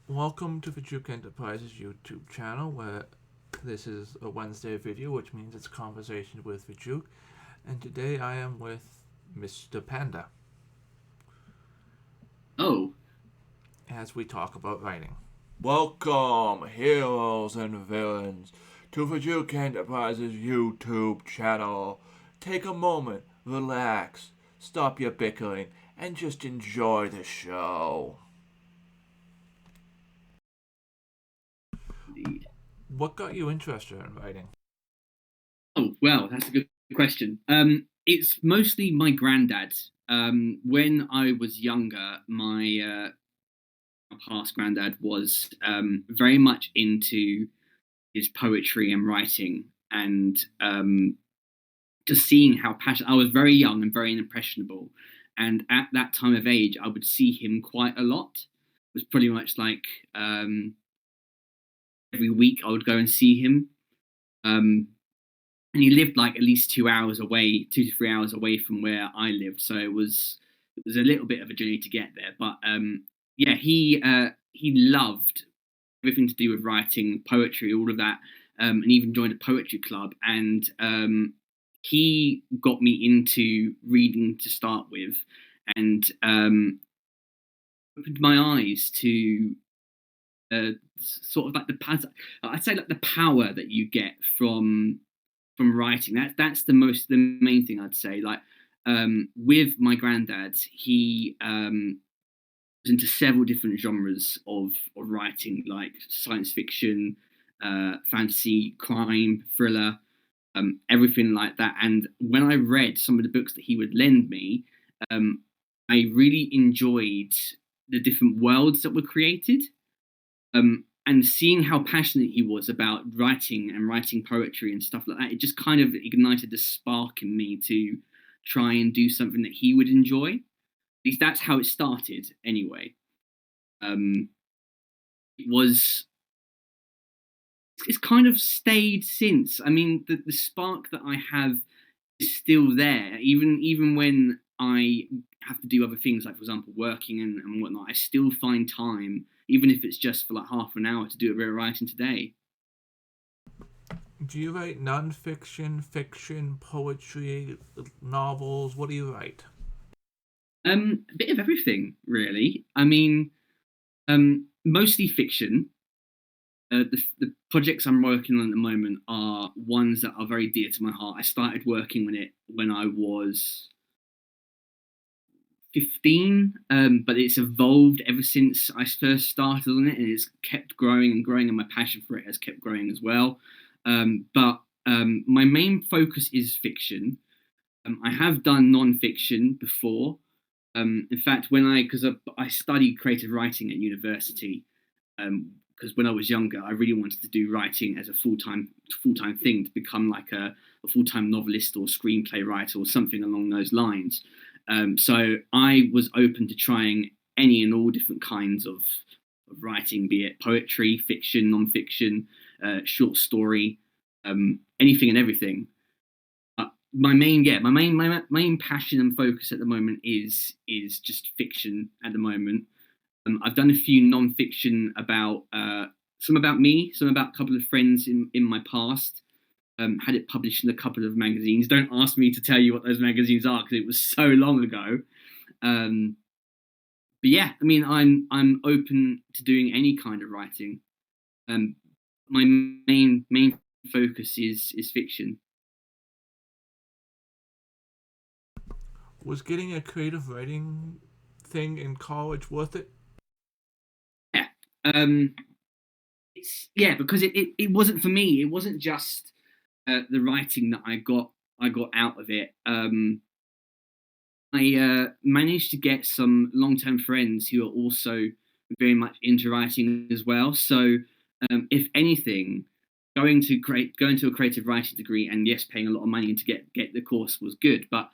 Welcome to the Fjook Enterprises YouTube channel, where this is a Wednesday video, which means it's a conversation with Fjook. And today I am with Mr. Panda Oh, as we talk about writing. Welcome, heroes and villains, to the Duke Enterprises YouTube channel. Take a moment, relax, stop your bickering, and just enjoy the show. indeed. What got you interested in writing? Oh, well, that's a good question. It's mostly my granddad. When I was younger, my past granddad was very much into his poetry and writing, and just seeing how passionate. I was very young and very impressionable, and at that time of age, I would see him quite a lot. It was pretty much like every week I would go and see him. Um, and he lived like at least 2 hours away, 2 to 3 hours away from where I lived. So it was a little bit of a journey to get there. But yeah, he loved everything to do with writing, poetry, all of that, and even joined a poetry club. And he got me into reading to start with, and opened my eyes to sort of like I'd say like the power that you get from writing. That's the main thing I'd say. Like with my granddad, he was into several different genres of writing, like science fiction, fantasy, crime, thriller, everything like that. And when I read some of the books that he would lend me, I really enjoyed the different worlds that were created. And seeing how passionate he was about writing and writing poetry and stuff like that, it just kind of ignited the spark in me to try and do something that he would enjoy. At least that's how it started, anyway. Um, it was it's kind of stayed since. I mean, the spark that I have is still there, even when I have to do other things, like for example, working and whatnot. I still find time, even if it's just for like half an hour, to do a bit of writing today. Do you write nonfiction, fiction, poetry, novels? What do you write? A bit of everything, really. I mean, mostly fiction. The projects I'm working on at the moment are ones that are very dear to my heart. I started working on it when I was 15, but it's evolved ever since I first started on it, and it's kept growing and growing, and my passion for it has kept growing as well. But my main focus is fiction. I have done non-fiction before. In fact, because I studied creative writing at university, because when I was younger, I really wanted to do writing as a full time thing, to become like a full time novelist or screenplay writer or something along those lines. So I was open to trying any and all different kinds of writing, be it poetry, fiction, non-fiction, short story, anything and everything. My main passion and focus at the moment is just fiction at the moment. I've done a few non-fiction about some about me, some about a couple of friends in my past. Had it published in a couple of magazines. Don't ask me to tell you what those magazines are, because it was so long ago. Um, but yeah, I mean, I'm open to doing any kind of writing. Um, my main focus is fiction. Was getting a creative writing thing in college worth it? Yeah, yeah, because it wasn't for me. It wasn't just the writing that I got out of it. I managed to get some long term friends who are also very much into writing as well. So, if anything, going to a creative writing degree, and yes, paying a lot of money to get the course was good. But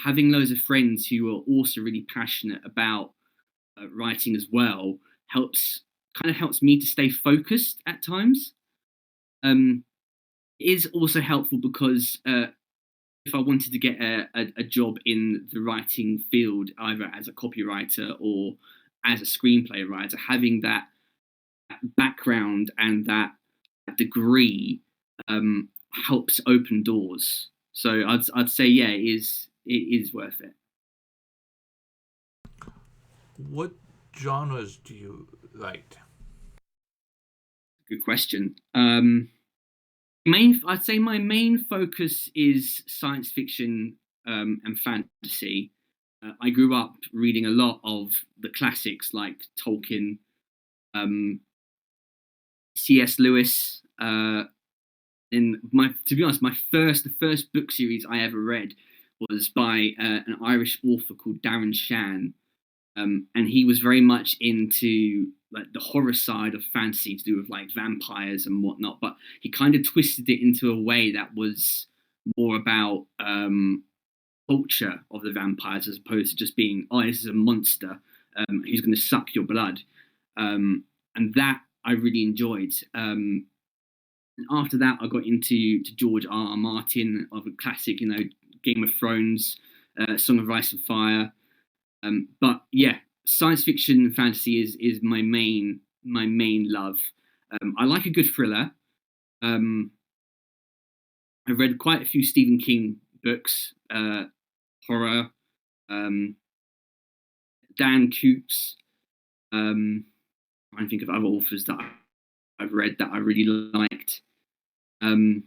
having loads of friends who are also really passionate about writing as well helps kind of helps me to stay focused at times. Um, it is also helpful because if I wanted to get a job in the writing field, either as a copywriter or as a screenplay writer, having that background and that degree helps open doors. So I'd say yeah, it is worth it. What genres do you like? Good question. I'd say my main focus is science fiction and fantasy. I grew up reading a lot of the classics like Tolkien, C.S. Lewis. To be honest, the first book series I ever read was by an Irish author called Darren Shan, and he was very much into like the horror side of fantasy to do with like vampires and whatnot, but he kind of twisted it into a way that was more about culture of the vampires as opposed to just being, oh, this is a monster who's going to suck your blood, and that I really enjoyed. And after that, I got into George R. R. Martin of a classic, Game of Thrones, Song of Ice and Fire. But yeah, science fiction and fantasy is my main love. I like a good thriller. I've read quite a few Stephen King books, horror. Dan Coots. I'm trying to think of other authors that I've read that I really liked. Mine's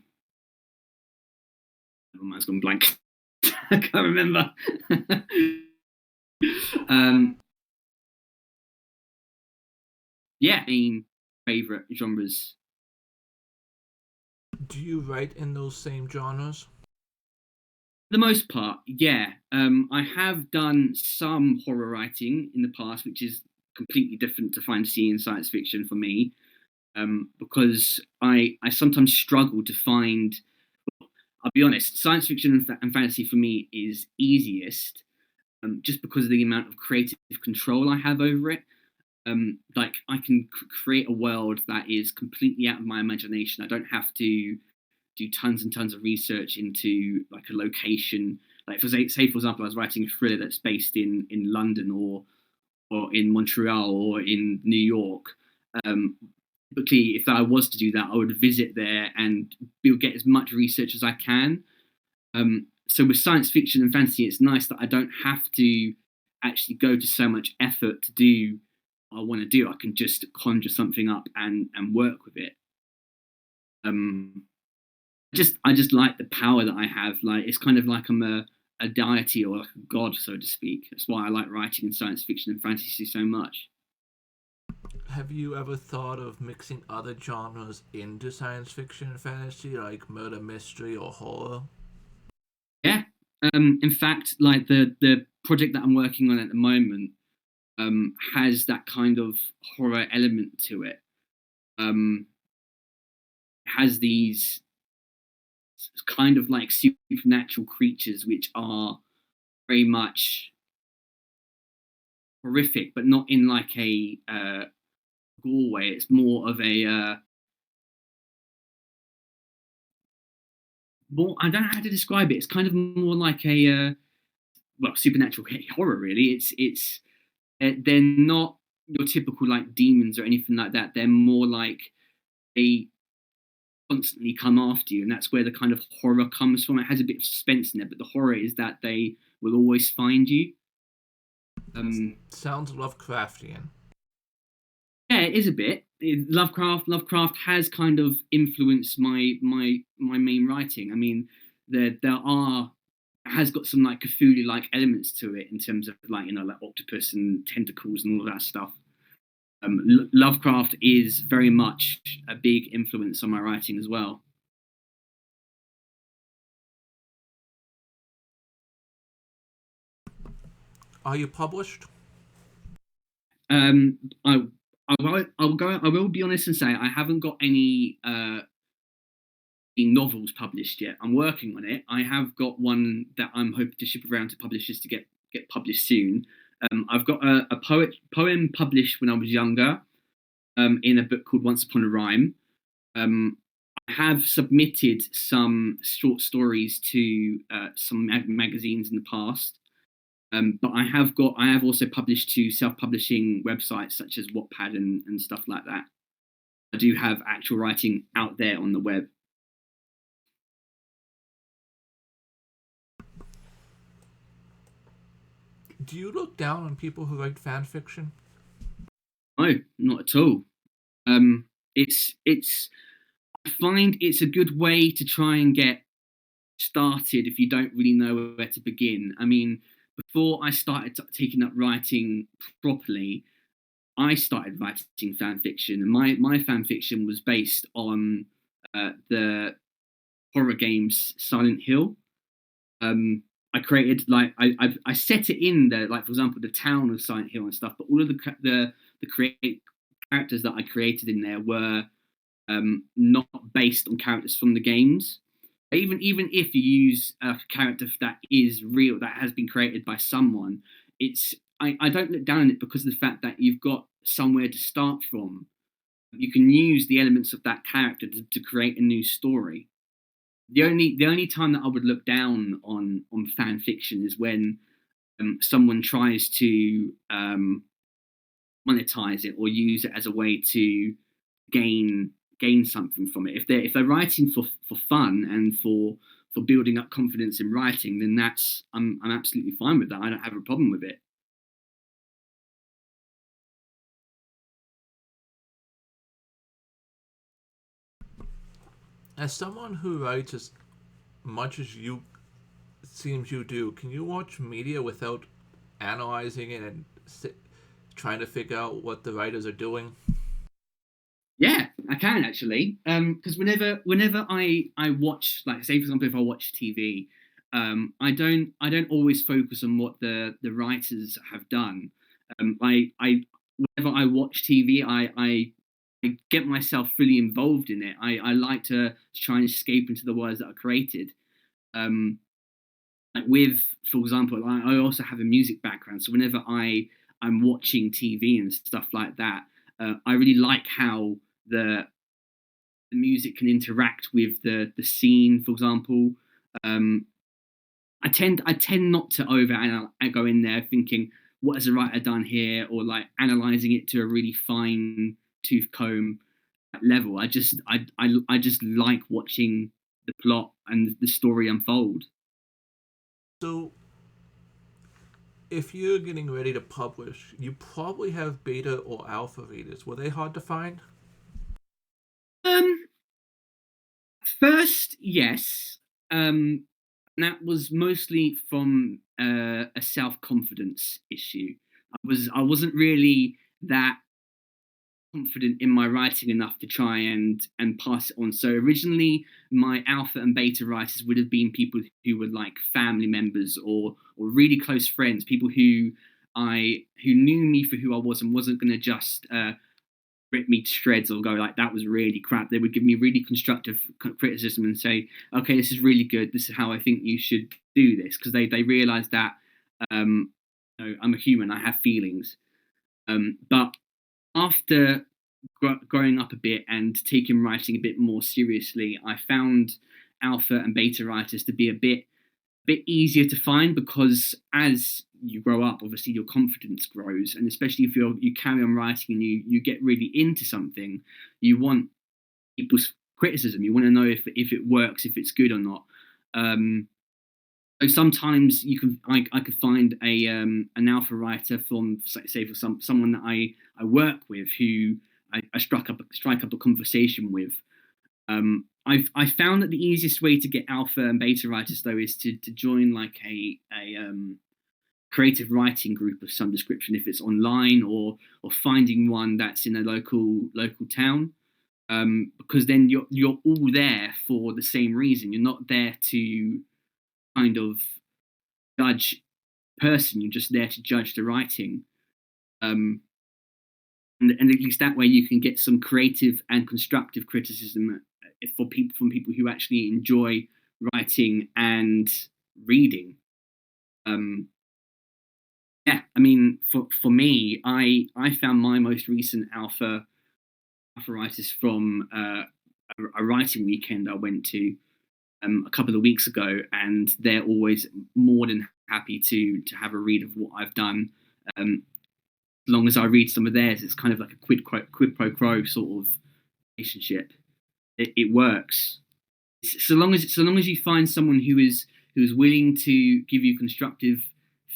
gone blank. I can't remember. Yeah, favorite genres. Do you write in those same genres? For the most part, yeah. I have done some horror writing in the past, which is completely different to fantasy and science fiction for me, because I sometimes struggle to find. I'll be honest, science fiction and fantasy for me is easiest, just because of the amount of creative control I have over it. Like I can create a world that is completely out of my imagination. I don't have to do tons and tons of research into like a location. Like for example, I was writing a thriller that's based in London or in Montreal or in New York. Typically, if I was to do that, I would visit there and get as much research as I can. So with science fiction and fantasy, it's nice that I don't have to actually go to so much effort to do what I want to do. I can just conjure something up and work with it. I just like the power that I have. Like it's kind of like I'm a deity or like a god, so to speak. That's why I like writing in science fiction and fantasy so much. Have you ever thought of mixing other genres into science fiction and fantasy, like murder mystery or horror? Yeah. In fact, like the project that I'm working on at the moment has that kind of horror element to it. Has these kind of like supernatural creatures which are very much horrific, but not in like a gore way. It's more of a more. I don't know how to describe it. It's kind of more like a supernatural horror. Really, it's they're not your typical like demons or anything like that. They're more like they constantly come after you, and that's where the kind of horror comes from. It has a bit of suspense in it, but the horror is that they will always find you. Sounds Lovecraftian. Yeah, it is a bit. Lovecraft has kind of influenced my main writing. I mean, there has got some like Cthulhu like elements to it in terms of like like octopus and tentacles and all of that stuff. Lovecraft is very much a big influence on my writing as well. Are you published? I will be honest and say I haven't got any novels published yet. I'm working on it. I have got one that I'm hoping to ship around to publishers to get published soon. I've got a poem published when I was younger, in a book called Once Upon a Rhyme. I have submitted some short stories to some magazines in the past. But I have also published to self-publishing websites such as Wattpad and stuff like that. I do have actual writing out there on the web. Do you look down on people who write fan fiction? No, not at all. It's I find it's a good way to try and get started if you don't really know where to begin. I mean, before I started taking up writing properly, I started writing fan fiction, and my fan fiction was based on the horror games Silent Hill. I created I set it in the, like, for example, the town of Silent Hill and stuff, but all of the create characters that I created in there were not based on characters from the games. Even if you use a character that is real, that has been created by someone, it's I don't look down on it because of the fact that you've got somewhere to start from. You can use the elements of that character to create a new story. The only time that I would look down on fan fiction is when someone tries to monetize it or use it as a way to gain something from it. If they're writing for fun and for building up confidence in writing, then I'm absolutely fine with that. I don't have a problem with it. As someone who writes as much as you it seems you do, can you watch media without analyzing it and trying to figure out what the writers are doing? Yeah, I can actually. Because whenever I watch, like, say for example, if I watch TV, I don't always focus on what the writers have done. I whenever I watch TV, I get myself fully involved in it. I like to try and escape into the worlds that are created. Um, like, with, for example, I also have a music background, so whenever I'm watching TV and stuff like that, I really like how the the music can interact with the scene. For example, um, I tend not to go in there thinking what has the writer done here, or like analyzing it to a really fine tooth comb level. I just like watching the plot and the story unfold. So, if you're getting ready to publish, you probably have beta or alpha readers. Were they hard to find? Um, First, yes. And that was mostly from a self confidence issue. I wasn't really that confident in my writing enough to try and pass it on. So originally, my alpha and beta writers would have been people who were like family members or really close friends, people who knew me for who I was and wasn't going to just rip me to shreds or go like that was really crap. They would give me really constructive criticism and say, okay, this is really good. This is how I think you should do this, because they realize that um, I'm a human. I have feelings. But after growing up a bit and taking writing a bit more seriously, I found alpha and beta writers to be a bit easier to find, because as you grow up, obviously your confidence grows, and especially if you carry on writing and you get really into something, you want people's criticism. You want to know if it works, if it's good or not. Um, so sometimes I could find an alpha writer from, say, for someone that I work with, who I strike up a conversation with. I found that the easiest way to get alpha and beta writers, though, is to join like a creative writing group of some description, if it's online, or finding one that's in a local town. Because then you're all there for the same reason. You're not there to kind of judge person. You're just there to judge the writing. Um, and at least that way you can get some creative and constructive criticism for people from people who actually enjoy writing and reading. Um, yeah, I mean, for me, I found my most recent alpha writers from a writing weekend I went to a couple of weeks ago, and they're always more than happy to have a read of what I've done. As long as I read some of theirs, it's kind of like a quid pro quo sort of relationship. It works. So long as you find someone who is willing to give you constructive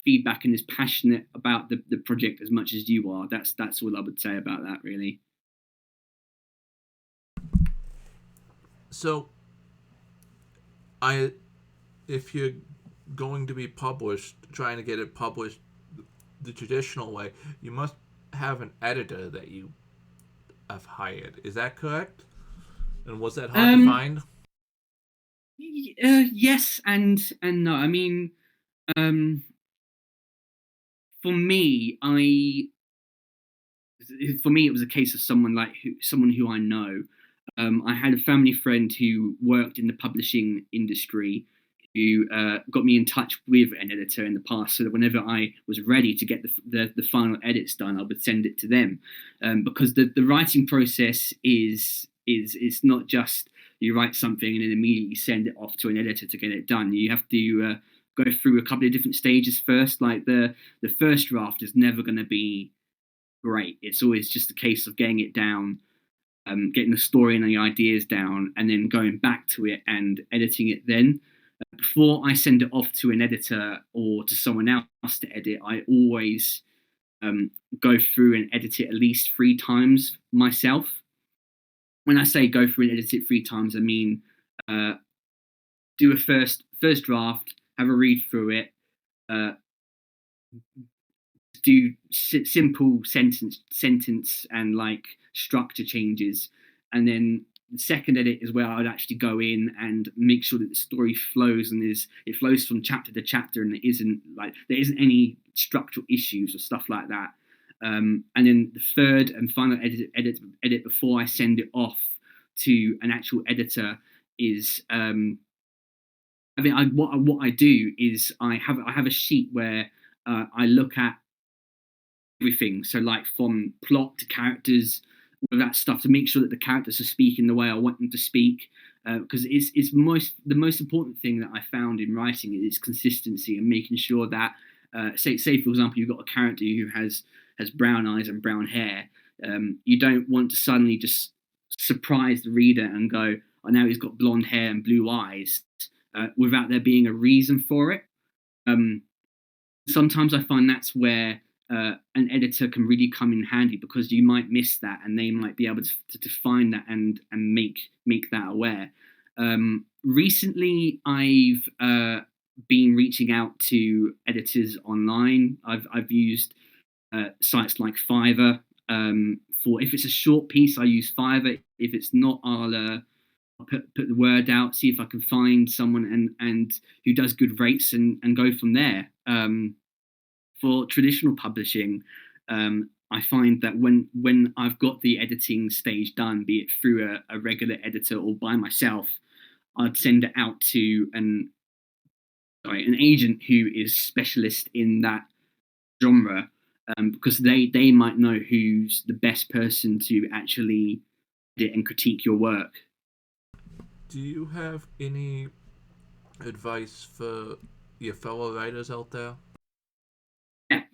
feedback and is passionate about the project as much as you are. That's all I would say about that, really. So, if you're going to be published, trying to get it published the traditional way, you must have an editor that you have hired. Is that correct? And was that hard to find? Yes and no. I mean, for me, it was a case of someone who I know. I had a family friend who worked in the publishing industry who got me in touch with an editor in the past, so that whenever I was ready to get the final edits done, I would send it to them, because the writing process is not just you write something and then immediately send it off to an editor to get it done. You have to go through a couple of different stages first. Like the first draft is never going to be great. It's always just a case of getting it down, getting the story and the ideas down, and then going back to it and editing it then. Before I send it off to an editor or to someone else to edit, I always go through and edit it at least 3 times myself. When I say go through and edit it 3 times, I mean do a first draft, have a read through it, do simple sentence and like structure changes, and then the second edit is where I would actually go in and make sure that the story flows and it flows from chapter to chapter, and there isn't any structural issues or stuff like that. And then the third and final edit before I send it off to an actual editor is what I do is I have a sheet where I look at everything, so like from plot to characters, all of that stuff, to make sure that the characters are speaking the way I want them to speak, because the most important thing that I found in writing is consistency and making sure that say for example you've got a character who has brown eyes and brown hair. You don't want to suddenly just surprise the reader and go, oh, now he's got blonde hair and blue eyes, without there being a reason for it. Sometimes I find that's where an editor can really come in handy, because you might miss that and they might be able to find that and make that aware. Recently, I've been reaching out to editors online. I've used sites like Fiverr. For if it's a short piece, I use Fiverr. If it's not, I'll put the word out, see if I can find someone and who does good rates and go from there. For traditional publishing, I find that when I've got the editing stage done, be it through a regular editor or by myself, I'd send it out to an agent who is specialist in that genre, because they might know who's the best person to actually edit and critique your work. Do you have any advice for your fellow writers out there? Yeah.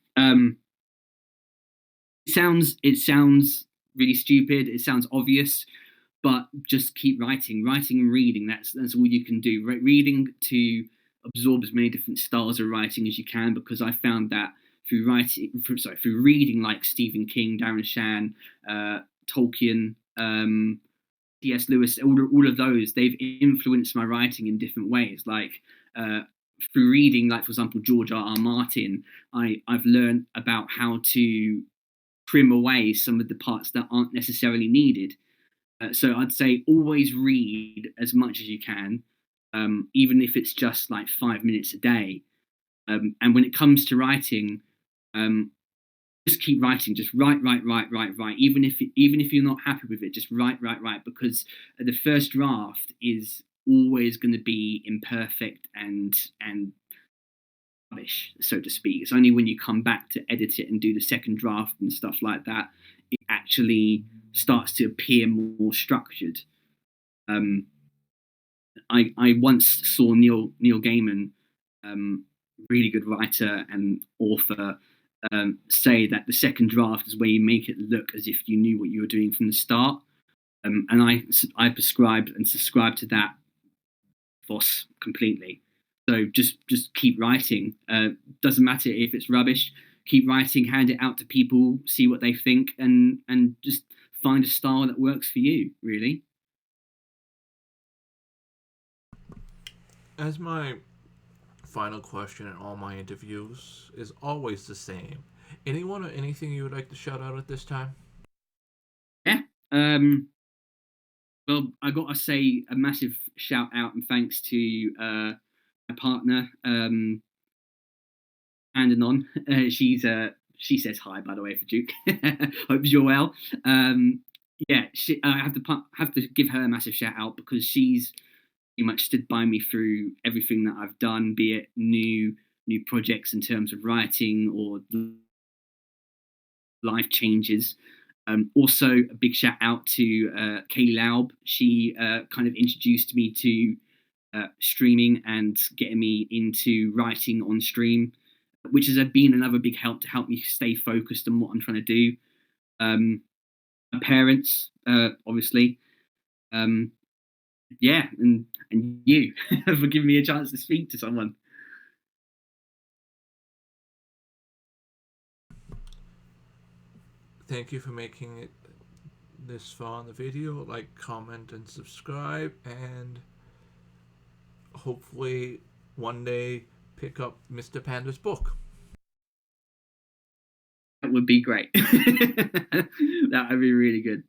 It sounds really stupid. It sounds obvious, but just keep writing and reading. That's all you can do. Reading to absorb as many different styles of writing as you can, because I found that through reading like Stephen King, Darren Shan, Tolkien, C.S. Lewis, all of those, they've influenced my writing in different ways. Like through reading, like for example, George R.R. Martin, I've learned about how to trim away some of the parts that aren't necessarily needed. So I'd say always read as much as you can, even if it's just like 5 minutes a day. And when it comes to writing, just keep writing. Just write. Even if you're not happy with it, just write. Because the first draft is always going to be imperfect and rubbish, so to speak. It's only when you come back to edit it and do the second draft and stuff like that, it actually starts to appear more structured. I once saw Neil Gaiman, really good writer and author, say that the second draft is where you make it look as if you knew what you were doing from the start. And I prescribed and subscribed to that ethos completely. So just keep writing. Doesn't matter if it's rubbish. Keep writing, hand it out to people, see what they think, and just find a style that works for you. Really. As my final question in all my interviews is always the same. Anyone or anything you would like to shout out at this time? Yeah. Well, I got to say a massive shout out and thanks to my partner, and on. She says hi, by the way, for Duke. Hope you're well. Yeah, I have to give her a massive shout out because she's pretty much stood by me through everything that I've done, be it new projects in terms of writing or life changes. Also, a big shout out to Kaylee Laub. She kind of introduced me to streaming and getting me into writing on stream, which has been another big help to help me stay focused on what I'm trying to do. My parents, obviously, yeah, and you for giving me a chance to speak to someone. Thank you for making it this far in the video. Like, comment, and subscribe, and hopefully one day pick up Mr. Panda's book. That would be great. That would be really good.